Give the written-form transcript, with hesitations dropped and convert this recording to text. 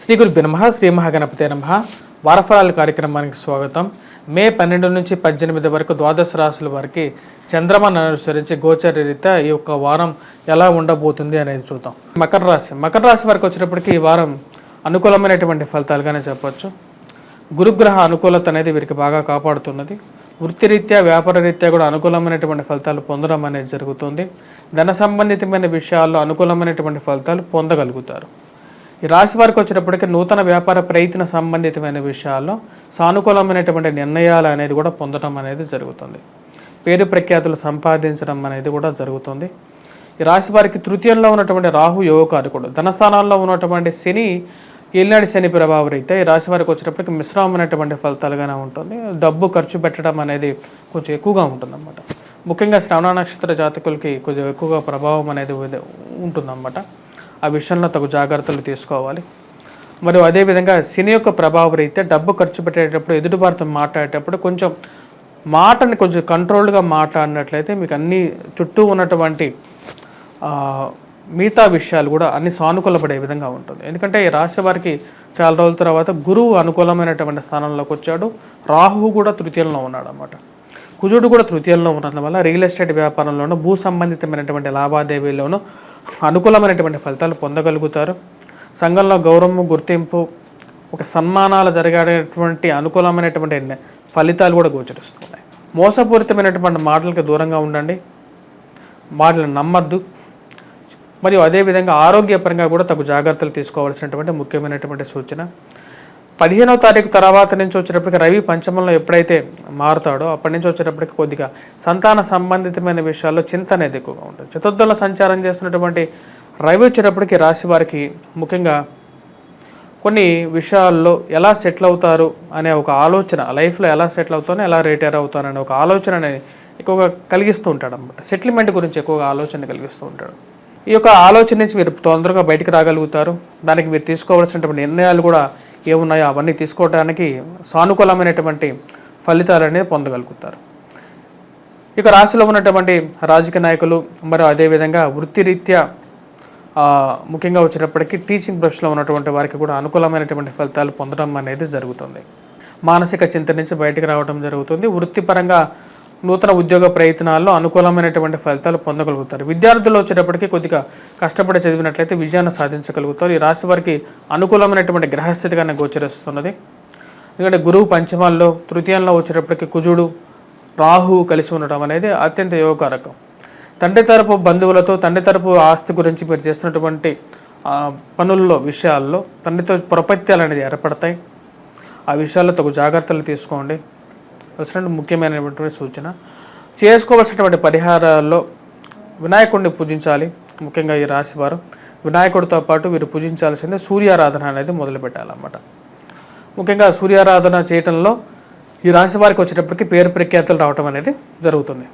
శ్రీ గురుభ్యో నమః. శ్రీ మహాగణపతే నమః. వారఫలాల కార్యక్రమానికి స్వాగతం. మే 12 నుంచి 18 వరకు ద్వాదశ రాశుల వారికి చంద్రమాను అనుసరించి గోచర రీత్యా ఈ యొక్క వారం ఎలా ఉండబోతుంది అనేది చూద్దాం. మకర రాశి వారికి వచ్చినప్పటికీ ఈ వారం అనుకూలమైనటువంటి ఫలితాలుగానే చెప్పవచ్చు. గురుగ్రహ అనుకూలత అనేది వీరికి బాగా కాపాడుతున్నది. వృత్తిరీత్యా వ్యాపార రీత్యా కూడా అనుకూలమైనటువంటి ఫలితాలు పొందడం అనేది జరుగుతుంది. ధన సంబంధితమైన విషయాల్లో అనుకూలమైనటువంటి ఫలితాలు పొందగలుగుతారు. ఈ రాశి వారికి వచ్చేటప్పటికీ నూతన వ్యాపార ప్రయత్న సంబంధితమైన విషయాల్లో సానుకూలమైనటువంటి నిర్ణయాలు అనేది కూడా పొందడం అనేది జరుగుతుంది. పేరు ప్రఖ్యాతులు సంపాదించడం అనేది కూడా జరుగుతుంది. ఈ రాశి వారికి తృతీయంలో ఉన్నటువంటి రాహు యోగకారకుడు, ధనస్థానాల్లో ఉన్నటువంటి శని ఏలినాటి శని ప్రభావ రీత్యా ఈ రాశి వారికి వచ్చేటప్పటికి మిశ్రమమైనటువంటి ఫలితాలుగానే ఉంటుంది. డబ్బు ఖర్చు పెట్టడం అనేది కొంచెం ఎక్కువగా ఉంటుందన్నమాట. ముఖ్యంగా శ్రవణ నక్షత్ర జాతకులకి కొంచెం ఎక్కువగా ప్రభావం అనేది ఉంటుందన్నమాట. ఆ విషయంలో తగు జాగ్రత్తలు తీసుకోవాలి. మరియు అదేవిధంగా శని యొక్క ప్రభావ రీత్యా డబ్బు ఖర్చు పెట్టేటప్పుడు ఎదుటివారితో మాట్లాడేటప్పుడు కొంచెం మాటని కొంచెం కంట్రోల్గా మాట్లాడినట్లయితే మీకు అన్ని చుట్టూ ఉన్నటువంటి మిగతా విషయాలు కూడా అన్ని సానుకూలపడే విధంగా ఉంటుంది. ఎందుకంటే ఈ రాశి వారికి చాలా రోజుల తర్వాత గురువు అనుకూలమైనటువంటి స్థానంలోకి వచ్చాడు. రాహువు కూడా తృతీయంలో ఉన్నాడు అన్నమాట. కుజుడు కూడా తృతీయంలో ఉండడం వల్ల రియల్ ఎస్టేట్ వ్యాపారంలోనూ భూ సంబంధితమైనటువంటి లావాదేవీల్లోనూ అనుకూలమైనటువంటి ఫలితాలు పొందగలుగుతారు. సంఘంలో గౌరవము, గుర్తింపు, ఒక సన్మానాలు జరిగేటువంటి అనుకూలమైనటువంటి ఫలితాలు కూడా గోచరిస్తున్నాయి. మోసపూరితమైనటువంటి మాటలకు దూరంగా ఉండండి, మాటలు నమ్మద్దు. మరియు అదేవిధంగా ఆరోగ్యపరంగా కూడా తగు జాగ్రత్తలు తీసుకోవాల్సినటువంటి ముఖ్యమైనటువంటి సూచన. 15వ తారీఖు తర్వాత నుంచి వచ్చేటప్పటికి రవి పంచమంలో ఎప్పుడైతే మారుతాడో అప్పటి నుంచి వచ్చేటప్పటికి కొద్దిగా సంతాన సంబంధితమైన విషయాల్లో చింత అనేది ఎక్కువగా ఉంటుంది. చతుర్థంలో సంచారం చేస్తున్నటువంటి రవి వచ్చేటప్పటికి రాశి వారికి ముఖ్యంగా కొన్ని విషయాల్లో ఎలా సెటిల్ అవుతారు అనే ఒక ఆలోచన, లైఫ్లో ఎలా సెటిల్ అవుతానో ఎలా రిటైర్ అవుతాను అనే ఒక ఆలోచనని ఎక్కువగా కలిగిస్తూ ఉంటాడు అన్నమాట. సెటిల్మెంట్ గురించి ఎక్కువగా ఆలోచన కలిగిస్తూ ఉంటాడు. ఈ యొక్క ఆలోచన నుంచి మీరు తొందరగా బయటికి రాగలుగుతారు. దానికి మీరు తీసుకోవాల్సినటువంటి నిర్ణయాలు కూడా ఏమున్నాయో అవన్నీ తీసుకోవడానికి సానుకూలమైనటువంటి ఫలితాలు అనేది పొందగలుగుతారు. ఇక రాశిలో ఉన్నటువంటి రాజకీయ నాయకులు మరియు అదేవిధంగా వృత్తిరీత్యా ముఖ్యంగా వచ్చేటప్పటికీ టీచింగ్ ప్రొఫెషన్లో ఉన్నటువంటి వారికి కూడా అనుకూలమైనటువంటి ఫలితాలు పొందడం అనేది జరుగుతుంది. మానసిక చింత నుంచి బయటికి రావడం జరుగుతుంది. వృత్తిపరంగా నూతన ఉద్యోగ ప్రయత్నాల్లో అనుకూలమైనటువంటి ఫలితాలు పొందగలుగుతారు. విద్యార్థులు వచ్చేటప్పటికి కొద్దిగా కష్టపడి చదివినట్లయితే విజయాన్ని సాధించగలుగుతారు. ఈ రాశి వారికి అనుకూలమైనటువంటి గ్రహస్థితిగానే గోచరిస్తున్నది. ఎందుకంటే గురువు పంచమాల్లో, తృతీయంలో వచ్చేటప్పటికి కుజుడు, రాహువు కలిసి ఉండటం అనేది అత్యంత యోగకారకం. తండ్రి తరపు బంధువులతో, తండ్రి తరపు ఆస్తి గురించి మీరు చేస్తున్నటువంటి పనుల్లో విషయాల్లో తండ్రితో ప్రపత్యాలు అనేది ఏర్పడతాయి. ఆ విషయాల్లో తగు జాగ్రత్తలు తీసుకోండి. వచ్చినట్టు ముఖ్యమైనటువంటి సూచన. చేసుకోవాల్సినటువంటి పరిహారాల్లో వినాయకుడిని పూజించాలి. ముఖ్యంగా ఈ రాశి వారు వినాయకుడితో పాటు వీరు పూజించాల్సిందే సూర్యారాధన అనేది మొదలు పెట్టాలన్నమాట. ముఖ్యంగా సూర్యారాధన చేయటంలో ఈ రాశి వారికి వచ్చేటప్పటికి పేరు ప్రఖ్యాతులు రావటం అనేది జరుగుతుంది.